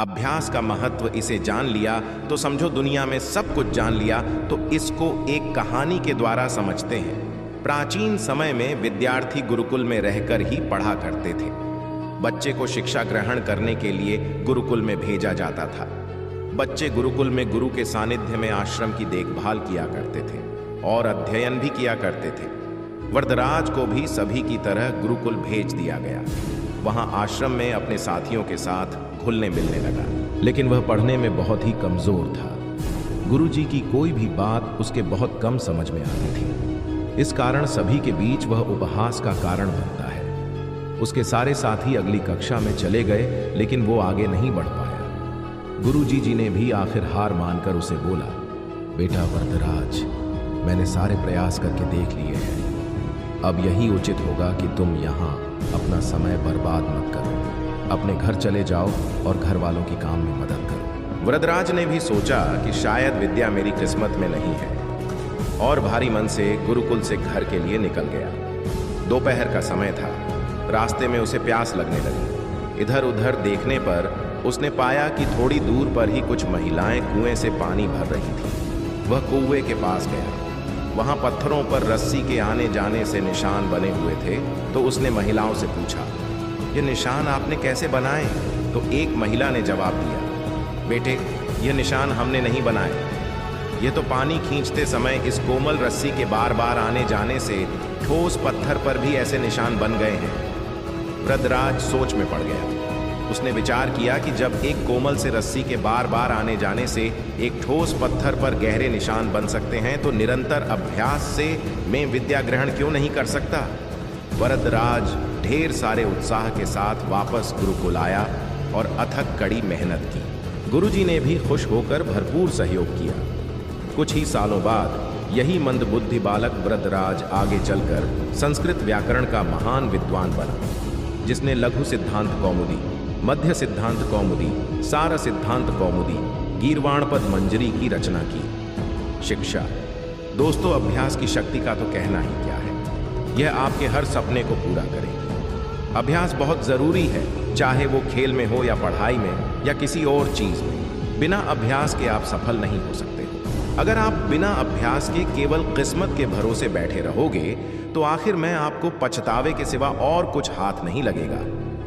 अभ्यास का महत्व इसे जान लिया तो समझो दुनिया में सब कुछ जान लिया। तो इसको एक कहानी के द्वारा समझते हैं। प्राचीन समय में विद्यार्थी गुरुकुल में रहकर ही पढ़ा करते थे। बच्चे को शिक्षा ग्रहण करने के लिए गुरुकुल में भेजा जाता था। बच्चे गुरुकुल में गुरु के सानिध्य में आश्रम की देखभाल किया करते थे और अध्ययन भी किया करते थे। वरदराज को भी सभी की तरह गुरुकुल भेज दिया गया। वहां आश्रम में अपने साथियों के साथ घुलने मिलने लगा, लेकिन वह पढ़ने में बहुत ही कमजोर था। गुरुजी की कोई भी बात उसके बहुत कम समझ में आती थी। इस कारण सभी के बीच वह उपहास का कारण बनता है। उसके सारे साथी अगली कक्षा में चले गए, लेकिन वो आगे नहीं बढ़ पाया। गुरुजी जी ने भी आखिर हार मानकर उसे बोला, बेटा वरदराज, मैंने सारे प्रयास करके देख लिए हैं। अब यही उचित होगा कि तुम यहाँ अपना समय बर्बाद मत करो। अपने घर चले जाओ और घर वालों की काम में मदद करो। वरदराज ने भी सोचा कि शायद विद्या मेरी किस्मत में नहीं है, और भारी मन से गुरुकुल से घर के लिए निकल गया। दोपहर का समय था। रास्ते में उसे प्यास लगने लगी। इधर उधर देखने पर उसने पाया कि थोड़ी दूर पर ही कुछ महिलाएं कुएं से पानी भर रही थीं। वह कुएं के पास गया। वहां पत्थरों पर रस्सी के आने जाने से निशान बने हुए थे। तो उसने महिलाओं से पूछा, ये निशान आपने कैसे बनाए? तो एक महिला ने जवाब दिया, बेटे, ये निशान हमने नहीं बनाए। ये तो पानी खींचते समय इस कोमल रस्सी के बार बार आने जाने से ठोस पत्थर पर भी ऐसे निशान बन गए हैं। वरदराज सोच में पड़ गया। उसने विचार किया कि जब एक कोमल से रस्सी के बार बार आने जाने से एक ठोस पत्थर पर गहरे निशान बन सकते हैं, तो निरंतर अभ्यास से मैं विद्या ग्रहण क्यों नहीं कर सकता? वरदराज ढेर सारे उत्साह के साथ वापस गुरुकुल आया और अथक कड़ी मेहनत की। गुरुजी ने भी खुश होकर भरपूर सहयोग किया। कुछ ही सालों बाद यही मंदबुद्धि बालक वरदराज आगे चलकर संस्कृत व्याकरण का महान विद्वान बना, जिसने लघु सिद्धांत कौमुदी, मध्य सिद्धांत कौमुदी, सार सिद्धांत कौमुदी, गीर्वाणपद मंजरी की रचना की। शिक्षा, दोस्तों, अभ्यास की शक्ति का तो कहना ही क्या है। यह आपके हर सपने को पूरा करेगी। अभ्यास बहुत जरूरी है, चाहे वो खेल में हो या पढ़ाई में या किसी और चीज में। बिना अभ्यास के आप सफल नहीं हो सकते। अगर आप बिना अभ्यास के केवल किस्मत के भरोसे बैठे रहोगे तो आखिर में आपको पछतावे के सिवा और कुछ हाथ नहीं लगेगा।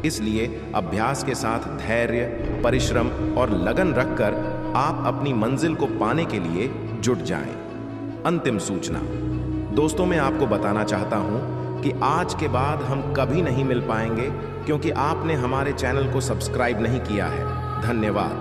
इसलिए अभ्यास के साथ धैर्य, परिश्रम और लगन रखकर आप अपनी मंजिल को पाने के लिए जुट जाएं। अंतिम सूचना, दोस्तों, मैं आपको बताना चाहता हूं कि आज के बाद हम कभी नहीं मिल पाएंगे, क्योंकि आपने हमारे चैनल को सब्सक्राइब नहीं किया है। धन्यवाद।